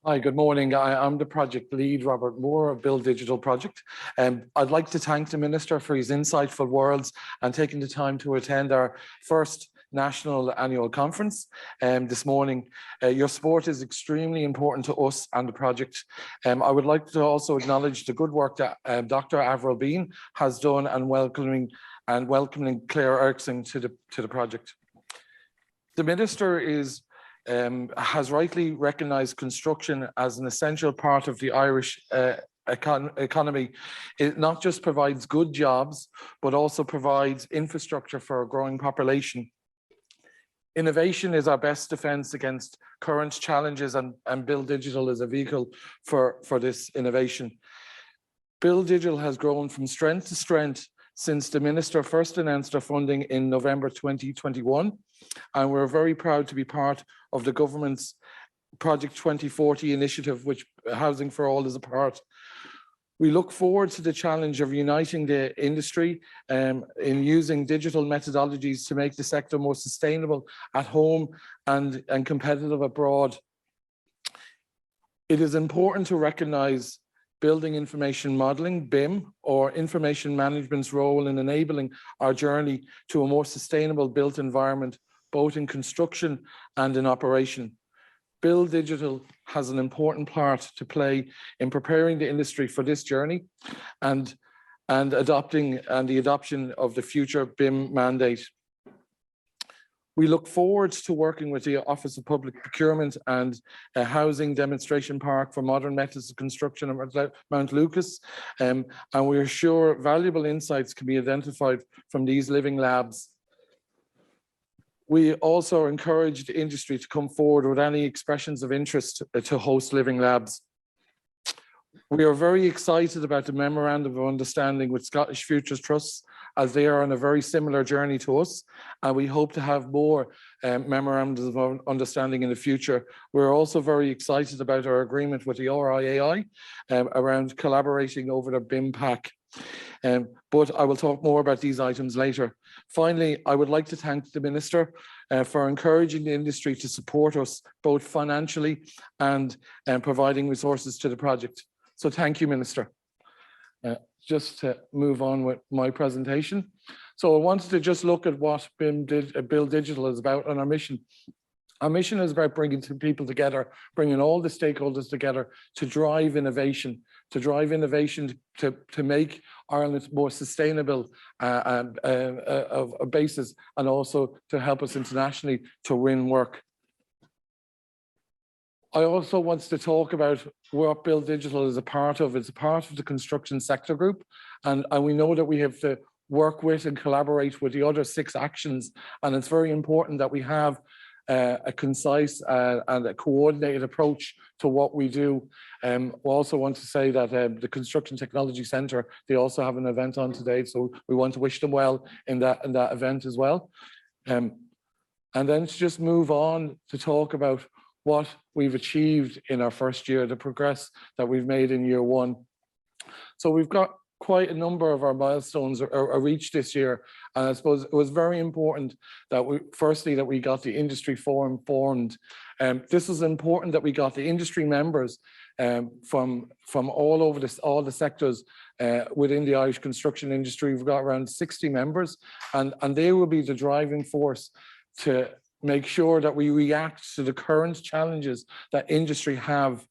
Hi, good morning. I'm the project lead, Robert Moore of Build Digital Project. I'd like to thank the Minister for his insightful words and taking the time to attend our first national annual conference this morning. Your support is extremely important to us and the project. I would like to also acknowledge the good work that Dr. Avril Bean has done and welcoming Claire Erickson to the project. The Minister has rightly recognised construction as an essential part of the Irish economy. It not just provides good jobs, but also provides infrastructure for a growing population. Innovation is our best defence against current challenges, and Build Digital is a vehicle for this innovation. Build Digital has grown from strength to strength since the Minister first announced our funding in November 2021, and we're very proud to be part of the government's Project 2040 initiative, which Housing for All is a part. We look forward to the challenge of uniting the industry in using digital methodologies to make the sector more sustainable at home and competitive abroad. It is important to recognise Building Information Modelling, BIM, or information management's role in enabling our journey to a more sustainable built environment, both in construction and in operation. Build Digital has an important part to play in preparing the industry for this journey and the adoption of the future BIM mandate. We look forward to working with the Office of Public Procurement and a housing demonstration park for modern methods of construction at Mount Lucas, and we are sure valuable insights can be identified from these living labs. We also encourage the industry to come forward with any expressions of interest to host living labs. We are very excited about the Memorandum of Understanding with Scottish Futures Trusts, as they are on a very similar journey to us, and we hope to have more memorandums of understanding in the future. We're also very excited about our agreement with the RIAI around collaborating over the BIM pack. But I will talk more about these items later. Finally, I would like to thank the Minister for encouraging the industry to support us both financially and providing resources to the project. So thank you, Minister. Just to move on with my presentation. So I wanted to just look at what Build Digital is about and our mission. Our mission is about bringing people together, bringing all the stakeholders together to drive innovation, to make Ireland more sustainable of a basis, and also to help us internationally to win work. I also want to talk about what Build Digital is a part of. It's a part of the construction sector group, and we know that we have to work with and collaborate with the other 6 actions, and it's very important that we have a concise and a coordinated approach to what we do. We also want to say that the Construction Technology Centre, they also have an event on today, so we want to wish them well in that event as well. And then to just move on to talk about what we've achieved in our first year, the progress that we've made in year 1. So we've got quite a number of our milestones are reached this year, and I suppose it was very important that we got the industry forum formed. This was important that we got the industry members from all over all the sectors within the Irish construction industry. We've got around 60 members, and they will be the driving force to make sure that we react to the current challenges that industry have.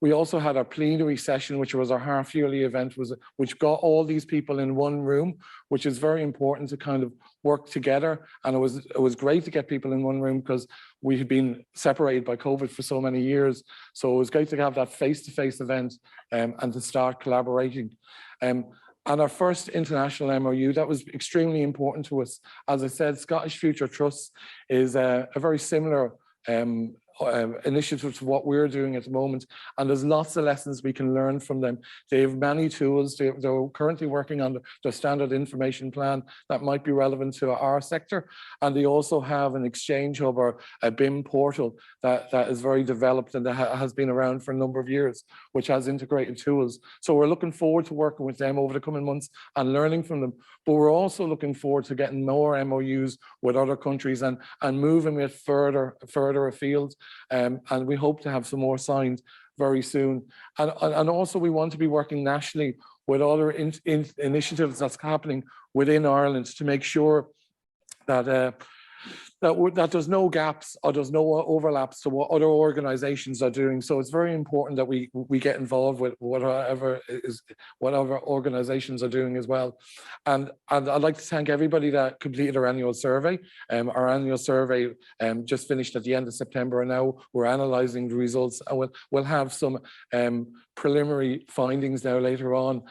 We also had our plenary session, which was our half-yearly event, which got all these people in one room, which is very important to kind of work together. And it was great to get people in one room because we had been separated by COVID for so many years. So it was great to have that face-to-face event and to start collaborating. And our first international MOU, that was extremely important to us. As I said, Scottish Future Trusts is a very similar initiative to what we're doing at the moment, and there's lots of lessons we can learn from them. They have many tools. They're currently working on the standard information plan that might be relevant to our sector, and they also have an exchange hub or a BIM portal that is very developed and that has been around for a number of years, which has integrated tools. So we're looking forward to working with them over the coming months and learning from them, but we're also looking forward to getting more MOUs with other countries and moving it further afield. and we hope to have some more signed very soon. And also we want to be working nationally with other initiatives that's happening within Ireland to make sure that that there's no gaps or there's no overlaps to what other organizations are doing. So it's very important that we get involved with whatever organizations are doing as well. And I'd like to thank everybody that completed our annual survey. Our annual survey just finished at the end of September, and now we're analysing the results, and we'll have some preliminary findings now later on.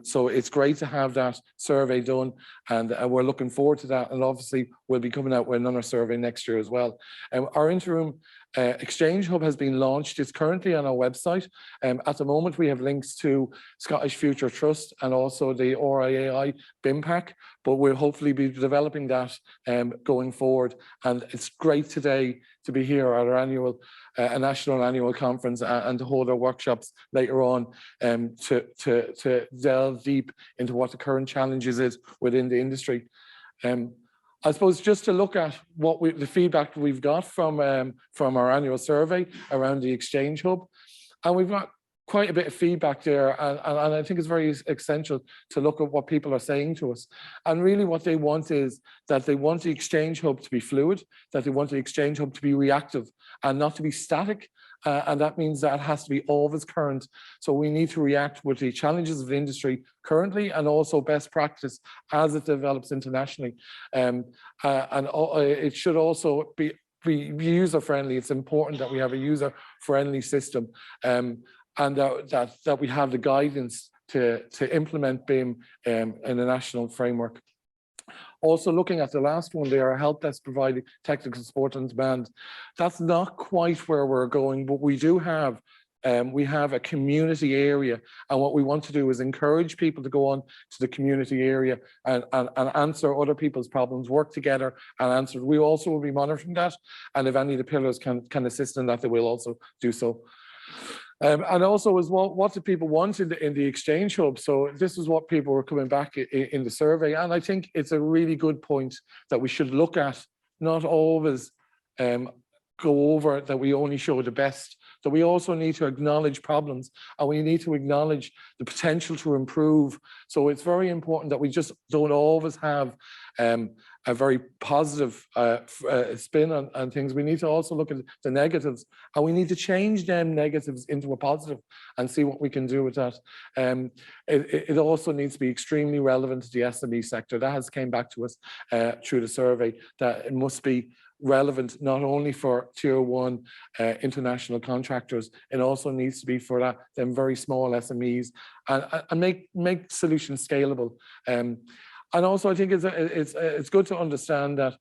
So it's great to have that survey done, and we're looking forward to that. And obviously we'll be coming out with another survey next year as well. Our interim Exchange Hub has been launched. It's currently on our website. At the moment, we have links to Scottish Future Trust and also the RIAI BIMPAC, but we'll hopefully be developing that going forward. And it's great today to be here at our annual, a national annual conference, and to hold our workshops later on to delve deep into what the current challenges is within the industry. I suppose just to look at what the feedback we've got from our annual survey around the Exchange Hub, and we've got quite a bit of feedback there, and I think it's very essential to look at what people are saying to us. And really what they want is that they want the Exchange Hub to be fluid, that they want the Exchange Hub to be reactive and not to be static. And that means that it has to be always current. So we need to react with the challenges of the industry currently and also best practice as it develops internationally. It should also be user-friendly. It's important that we have a user-friendly system, and that we have the guidance to implement BIM in a national framework. Also looking at the last one there, help desk providing technical support on demand. That's not quite where we're going, but we do have we have a community area, and what we want to do is encourage people to go on to the community area and answer other people's problems, work together and answer. We also will be monitoring that, and if any of the pillars can assist in that, they will also do so. And also as well, what do people want in the Exchange Hub? So this is what people were coming back in the survey, and I think it's a really good point that we should look at, not always go over that we only show the best, that we also need to acknowledge problems, and we need to acknowledge the potential to improve. So it's very important that we just don't always have a very positive spin on things. We need to also look at the negatives, and we need to change them negatives into a positive and see what we can do with that. It also needs to be extremely relevant to the SME sector. That has came back to us through the survey, that it must be relevant not only for tier one international contractors, it also needs to be for them very small SMEs, and make solutions scalable. And also I think it's good to understand that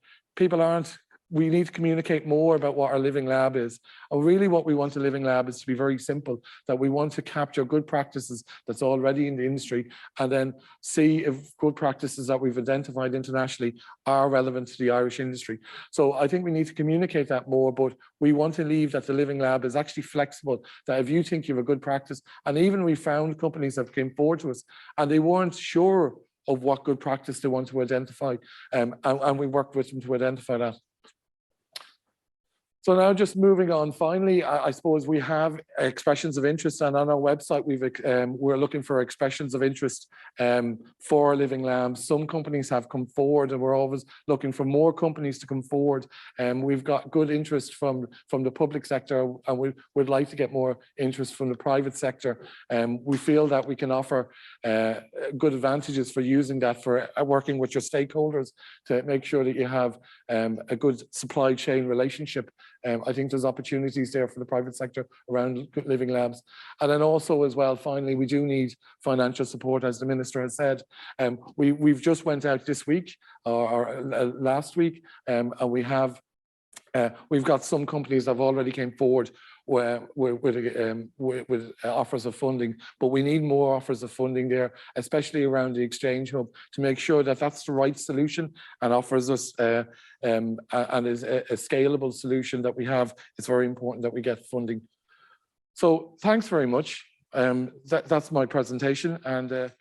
we need to communicate more about what our Living Lab is. And really what we want a Living Lab is to be very simple, that we want to capture good practices that's already in the industry, and then see if good practices that we've identified internationally are relevant to the Irish industry. So I think we need to communicate that more, but we want to leave that the Living Lab is actually flexible, that if you think you have a good practice, and even we found companies that came forward to us and they weren't sure of what good practice they want to identify, and we worked with them to identify that. So now just moving on, finally, I suppose we have expressions of interest, and on our website we're looking for expressions of interest for Living Labs. Some companies have come forward, and we're always looking for more companies to come forward. We've got good interest from the public sector, and we'd like to get more interest from the private sector. We feel that we can offer good advantages for using that, for working with your stakeholders to make sure that you have a good supply chain relationship. I think there's opportunities there for the private sector around Living Labs. And then also as well, finally, we do need financial support, as the Minister has said. We've just went out this week or last week, and we've got some companies that have already came forward with offers of funding, but we need more offers of funding there, especially around the Exchange Hub, to make sure that that's the right solution and offers us and is a scalable solution that we have. It's very important that we get funding. So thanks very much. That's my presentation, and